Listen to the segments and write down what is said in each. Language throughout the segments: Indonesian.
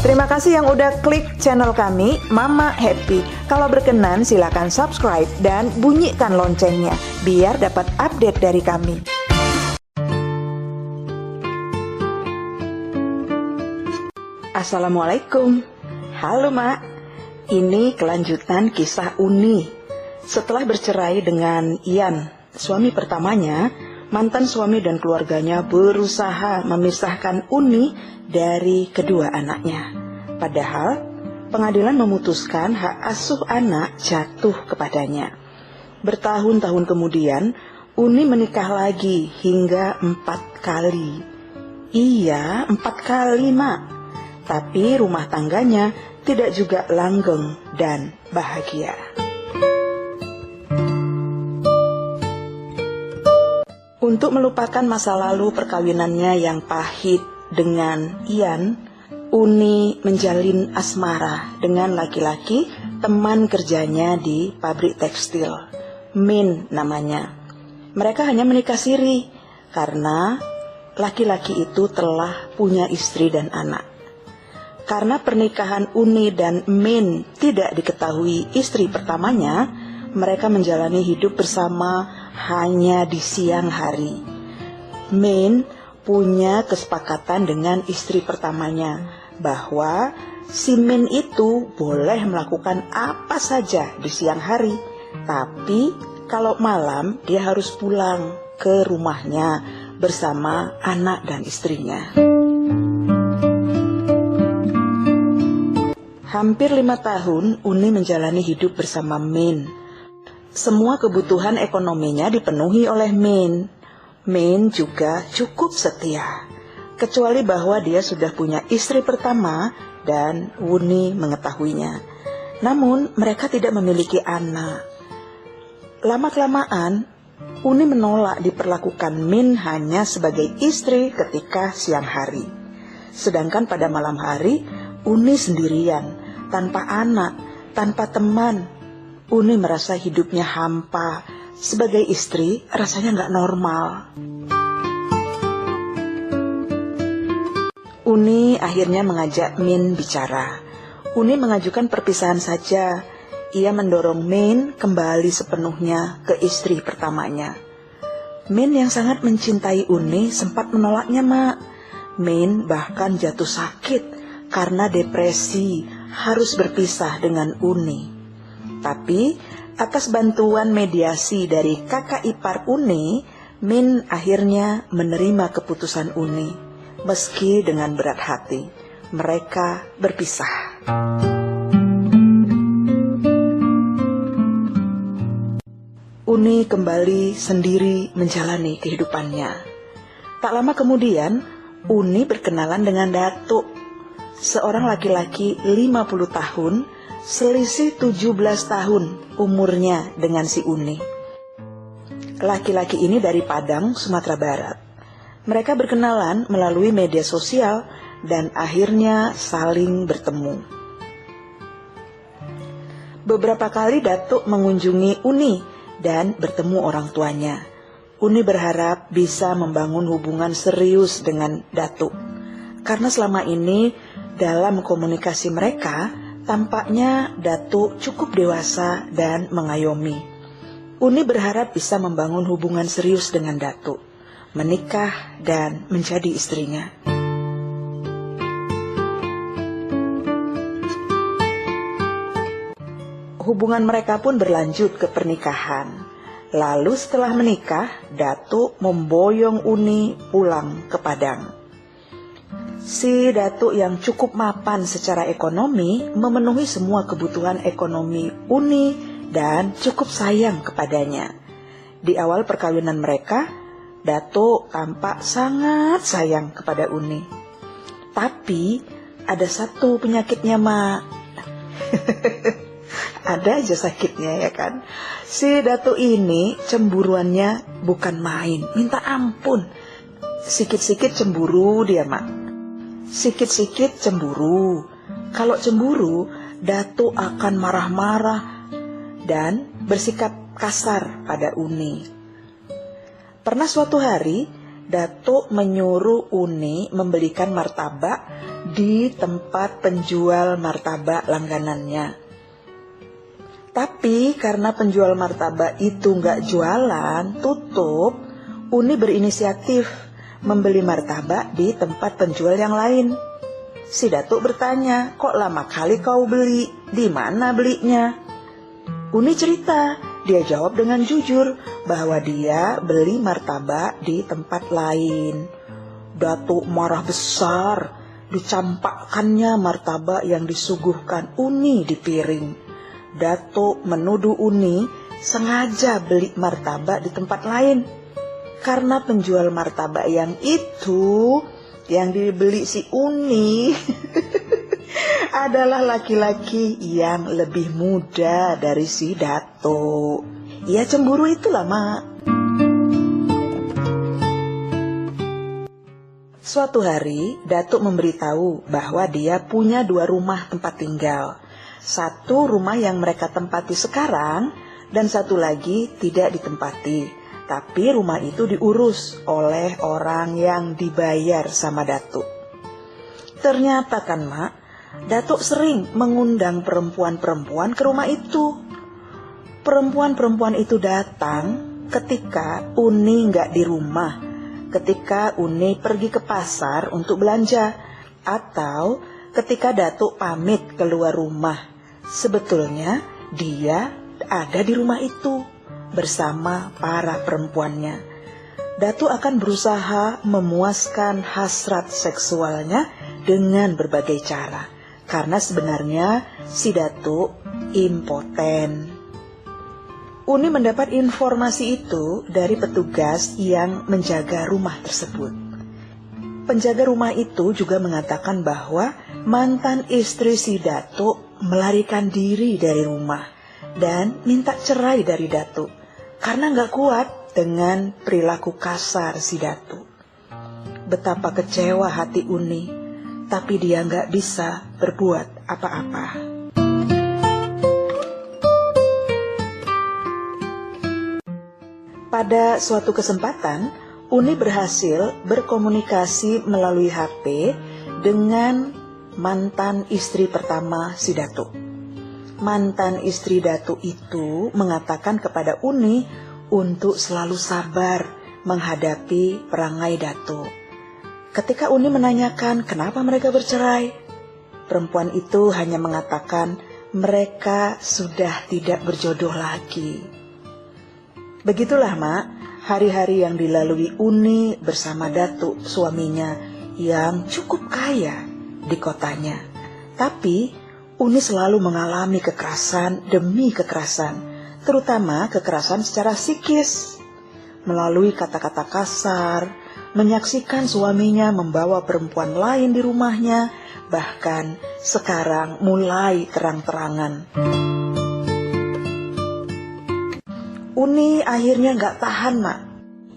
Terima kasih yang udah klik channel kami, Mama Happy. Kalau berkenan silakan subscribe dan bunyikan loncengnya biar dapat update dari kami. Assalamualaikum. Halo Mak. Ini kelanjutan kisah Uni. Setelah bercerai dengan Ian, suami pertamanya, mantan suami dan keluarganya berusaha memisahkan Uni dari kedua anaknya. Padahal pengadilan memutuskan hak asuh anak jatuh kepadanya. Bertahun-tahun kemudian, Uni menikah lagi hingga 4 kali. Iya, 4 kali, Mak. Tapi rumah tangganya tidak juga langgeng dan bahagia. Untuk melupakan masa lalu perkawinannya yang pahit dengan Ian, Uni menjalin asmara dengan laki-laki teman kerjanya di pabrik tekstil. Min namanya. Mereka hanya menikah siri karena laki-laki itu telah punya istri dan anak. Karena pernikahan Uni dan Min tidak diketahui istri pertamanya, mereka menjalani hidup bersama hanya di siang hari. Min punya kesepakatan dengan istri pertamanya bahwa si Min itu boleh melakukan apa saja di siang hari, tapi kalau malam dia harus pulang ke rumahnya bersama anak dan istrinya. Hampir 5 tahun Uni menjalani hidup bersama Min. Semua kebutuhan ekonominya dipenuhi oleh Min. Min juga cukup setia, kecuali bahwa dia sudah punya istri pertama dan Uni mengetahuinya. Namun mereka tidak memiliki anak. Lama-kelamaan Uni menolak diperlakukan Min hanya sebagai istri ketika siang hari. Sedangkan pada malam hari Uni sendirian, tanpa anak, tanpa teman. Uni merasa hidupnya hampa. Sebagai istri, rasanya nggak normal. Uni akhirnya mengajak Min bicara. Uni mengajukan perpisahan saja. Ia mendorong Min kembali sepenuhnya ke istri pertamanya. Min yang sangat mencintai Uni sempat menolaknya, Mak. Min bahkan jatuh sakit karena depresi, harus berpisah dengan Uni. Tapi atas bantuan mediasi dari kakak ipar Uni, Min akhirnya menerima keputusan Uni. Meski dengan berat hati, mereka berpisah. Uni kembali sendiri menjalani kehidupannya. Tak lama kemudian, Uni berkenalan dengan Datuk, seorang laki-laki 50 tahun, selisih 17 tahun umurnya dengan si Uni. Laki-laki ini dari Padang, Sumatera Barat. Mereka berkenalan melalui media sosial dan akhirnya saling bertemu. Beberapa kali Datuk mengunjungi Uni dan bertemu orang tuanya. Uni berharap bisa membangun hubungan serius dengan Datuk. Karena selama ini dalam komunikasi mereka, tampaknya Datuk cukup dewasa dan mengayomi. Uni berharap bisa membangun hubungan serius dengan Datuk, menikah dan menjadi istrinya. Hubungan mereka pun berlanjut ke pernikahan. Lalu setelah menikah, Datuk memboyong Uni pulang ke Padang. Si Datuk yang cukup mapan secara ekonomi memenuhi semua kebutuhan ekonomi Uni dan cukup sayang kepadanya. Di awal perkawinan mereka, Datuk tampak sangat sayang kepada Uni. Tapi ada satu penyakitnya, Mak. Ada aja sakitnya, ya kan? Si Datuk ini cemburuannya bukan main, minta ampun. Sikit-sikit cemburu dia, Mak. Sikit-sikit cemburu. Kalau cemburu, Datuk akan marah-marah dan bersikap kasar pada Uni. Pernah suatu hari, Datuk menyuruh Uni membelikan martabak di tempat penjual martabak langganannya. Tapi karena penjual martabak itu nggak jualan, tutup, Uni berinisiatif membeli martabak di tempat penjual yang lain. Si datuk bertanya, kok lama kali kau beli? Di mana belinya? Uni cerita, dia jawab dengan jujur bahwa dia beli martabak di tempat lain. Datuk marah besar, dicampakkannya martabak yang disuguhkan Uni di piring. Datuk menuduh Uni sengaja beli martabak di tempat lain. Karena penjual martabak yang itu, yang dibeli si Uni adalah laki-laki yang lebih muda dari si Datuk. Ya cemburu itulah, Mak. Suatu hari, Datuk memberitahu bahwa dia punya 2 rumah tempat tinggal. Satu rumah yang mereka tempati sekarang, dan satu lagi tidak ditempati. Tapi rumah itu diurus oleh orang yang dibayar sama Datuk. Ternyata kan, Mak, Datuk sering mengundang perempuan-perempuan ke rumah itu. Perempuan-perempuan itu datang ketika Uni nggak di rumah, ketika Uni pergi ke pasar untuk belanja, atau ketika Datuk pamit keluar rumah. Sebetulnya dia ada di rumah itu bersama para perempuannya. Datuk akan berusaha memuaskan hasrat seksualnya dengan berbagai cara, karena sebenarnya si Datuk impoten. Uni mendapat informasi itu dari petugas yang menjaga rumah tersebut. Penjaga rumah itu juga mengatakan bahwa mantan istri si Datuk melarikan diri dari rumah dan minta cerai dari Datuk karena nggak kuat dengan perilaku kasar si Datuk. Betapa kecewa hati Uni, tapi dia nggak bisa berbuat apa-apa. Pada suatu kesempatan, Uni berhasil berkomunikasi melalui HP dengan mantan istri pertama si Datuk. Mantan istri Datuk itu mengatakan kepada Uni untuk selalu sabar menghadapi perangai Datuk. Ketika Uni menanyakan kenapa mereka bercerai, perempuan itu hanya mengatakan mereka sudah tidak berjodoh lagi. Begitulah, Mak, hari-hari yang dilalui Uni bersama Datuk suaminya yang cukup kaya di kotanya. Tapi Uni selalu mengalami kekerasan demi kekerasan, terutama kekerasan secara psikis. Melalui kata-kata kasar, menyaksikan suaminya membawa perempuan lain di rumahnya, bahkan sekarang mulai terang-terangan. Uni akhirnya gak tahan, Mak.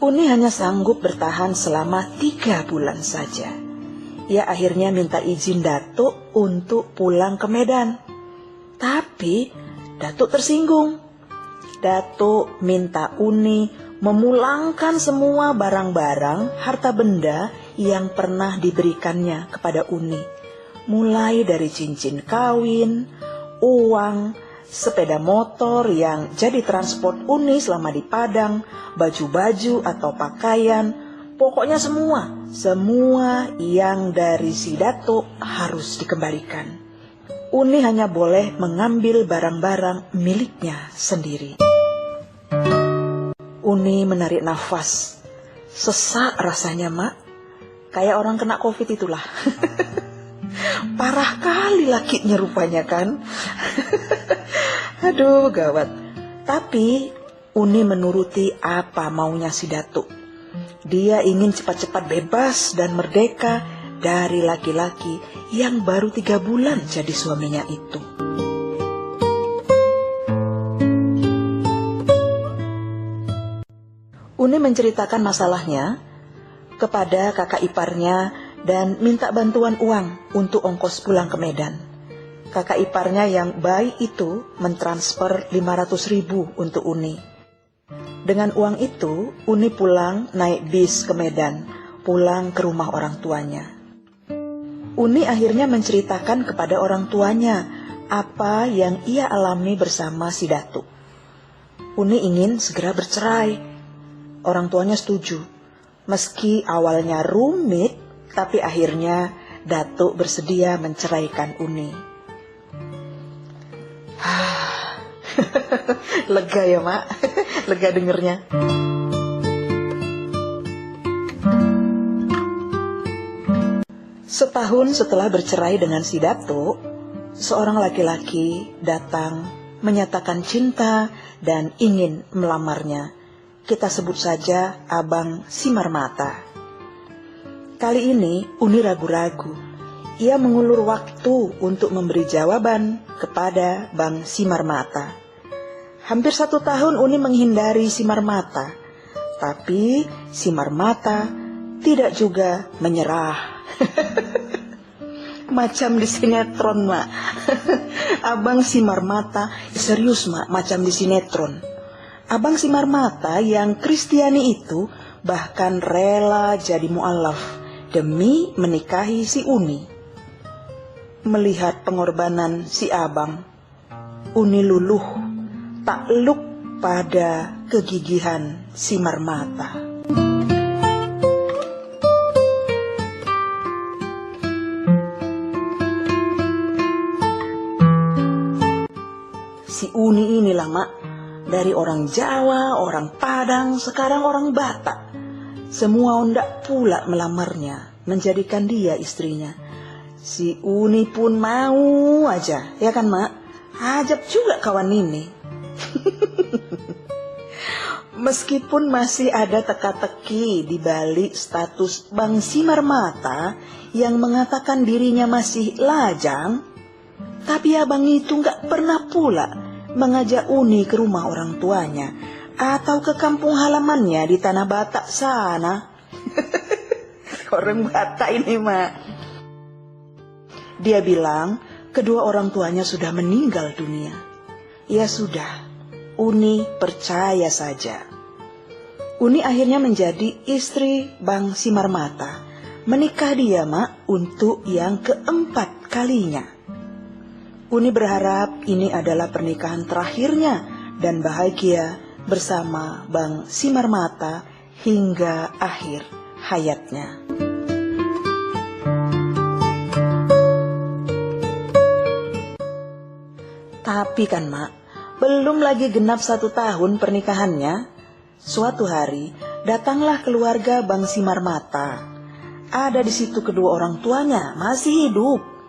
Uni hanya sanggup bertahan selama 3 bulan saja. Ia akhirnya minta izin Datuk untuk pulang ke Medan. Tapi Datuk tersinggung. Datuk minta Uni memulangkan semua barang-barang harta benda yang pernah diberikannya kepada Uni. Mulai dari cincin kawin, uang, sepeda motor yang jadi transport Uni selama di Padang, baju-baju atau pakaian. Pokoknya semua yang dari si Datuk harus dikembalikan. Uni hanya boleh mengambil barang-barang miliknya sendiri. Uni menarik nafas. Sesak rasanya, Mak. Kayak orang kena COVID itulah. Parah kali lakinya rupanya kan. Aduh, gawat. Tapi Uni menuruti apa maunya si Datuk. Dia ingin cepat-cepat bebas dan merdeka dari laki-laki yang baru 3 bulan jadi suaminya itu. Uni menceritakan masalahnya kepada kakak iparnya dan minta bantuan uang untuk ongkos pulang ke Medan. Kakak iparnya yang baik itu mentransfer 500.000 untuk Uni. Dengan uang itu, Uni pulang naik bis ke Medan, pulang ke rumah orang tuanya. Uni akhirnya menceritakan kepada orang tuanya apa yang ia alami bersama si Datuk. Uni ingin segera bercerai. Orang tuanya setuju. Meski awalnya rumit, tapi akhirnya Datuk bersedia menceraikan Uni. Lega ya, Mak? Lega dengernya. Setahun setelah bercerai dengan si Datuk, seorang laki-laki datang menyatakan cinta dan ingin melamarnya. Kita sebut saja Abang Simarmata. Kali ini Uni ragu-ragu. Ia mengulur waktu untuk memberi jawaban kepada Bang Simarmata. Hampir 1 tahun Uni menghindari Simarmata, tapi Simarmata tidak juga menyerah. Macam di sinetron, Mak. Abang Simarmata serius, Mak, macam di sinetron. Abang Simarmata yang Kristiani itu bahkan rela jadi mualaf demi menikahi si Uni. Melihat pengorbanan si abang, Uni luluh takluk pada kegigihan Simarmata. Si Uni inilah, Mak, dari orang Jawa, orang Padang, sekarang orang Batak. Semua ondak pula melamarnya, menjadikan dia istrinya. Si Uni pun mau aja, ya kan, Mak? Ajab juga kawan ini. Meskipun masih ada teka-teki di balik status Bang Simarmata yang mengatakan dirinya masih lajang, tapi abang itu nggak pernah pula mengajak Uni ke rumah orang tuanya atau ke kampung halamannya di tanah Batak sana. Orang Batak ini, Mak. Dia bilang kedua orang tuanya sudah meninggal dunia. Ya sudah, Uni percaya saja. Uni akhirnya menjadi istri Bang Simarmata. Menikah dia, Mak, untuk yang keempat kalinya. Uni berharap ini adalah pernikahan terakhirnya dan bahagia bersama Bang Simarmata hingga akhir hayatnya. Tapi kan, Mak, belum lagi genap 1 tahun pernikahannya, suatu hari datanglah keluarga Bang Simarmata. Ada di situ kedua orang tuanya masih hidup.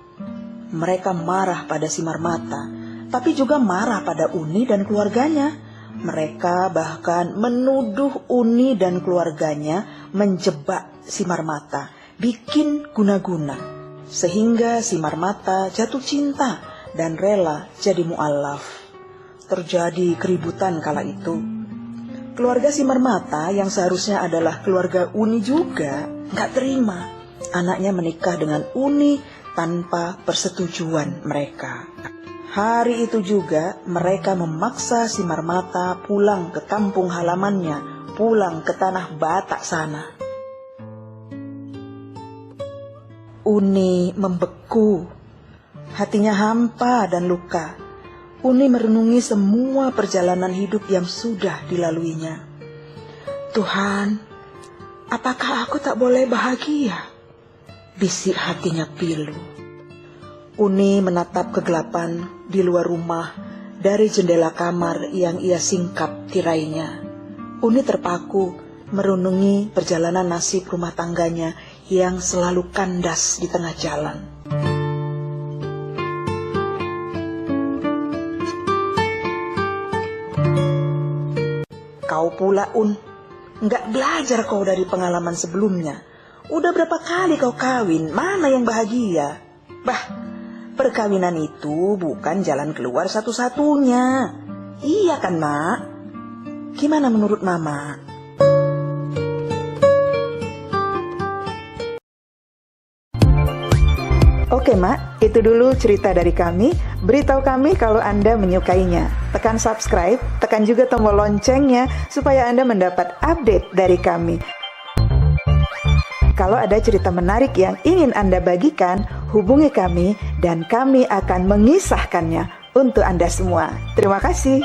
Mereka marah pada Simarmata, tapi juga marah pada Uni dan keluarganya. Mereka bahkan menuduh Uni dan keluarganya menjebak Simarmata, bikin guna-guna, sehingga Simarmata jatuh cinta dan rela jadi mualaf. Terjadi keributan kala itu. Keluarga Simarmata yang seharusnya adalah keluarga Uni juga nggak terima anaknya menikah dengan Uni tanpa persetujuan mereka. Hari itu juga mereka memaksa Simarmata pulang ke kampung halamannya, pulang ke tanah Batak sana. Uni membeku, hatinya hampa dan luka. Uni merenungi semua perjalanan hidup yang sudah dilaluinya. Tuhan, apakah aku tak boleh bahagia? Bisik hatinya pilu. Uni menatap kegelapan di luar rumah dari jendela kamar yang ia singkap tirainya. Uni terpaku merenungi perjalanan nasib rumah tangganya yang selalu kandas di tengah jalan. Kau pula, nggak belajar kau dari pengalaman sebelumnya. Udah berapa kali kau kawin, mana yang bahagia? Bah, perkawinan itu bukan jalan keluar satu-satunya. Iya kan, Mak? Gimana menurut Mama? Oke, Mak, itu dulu cerita dari kami. Beritahu kami kalau Anda menyukainya. Tekan subscribe, tekan juga tombol loncengnya supaya Anda mendapat update dari kami. Kalau ada cerita menarik yang ingin Anda bagikan, hubungi kami dan kami akan mengisahkannya untuk Anda semua. Terima kasih.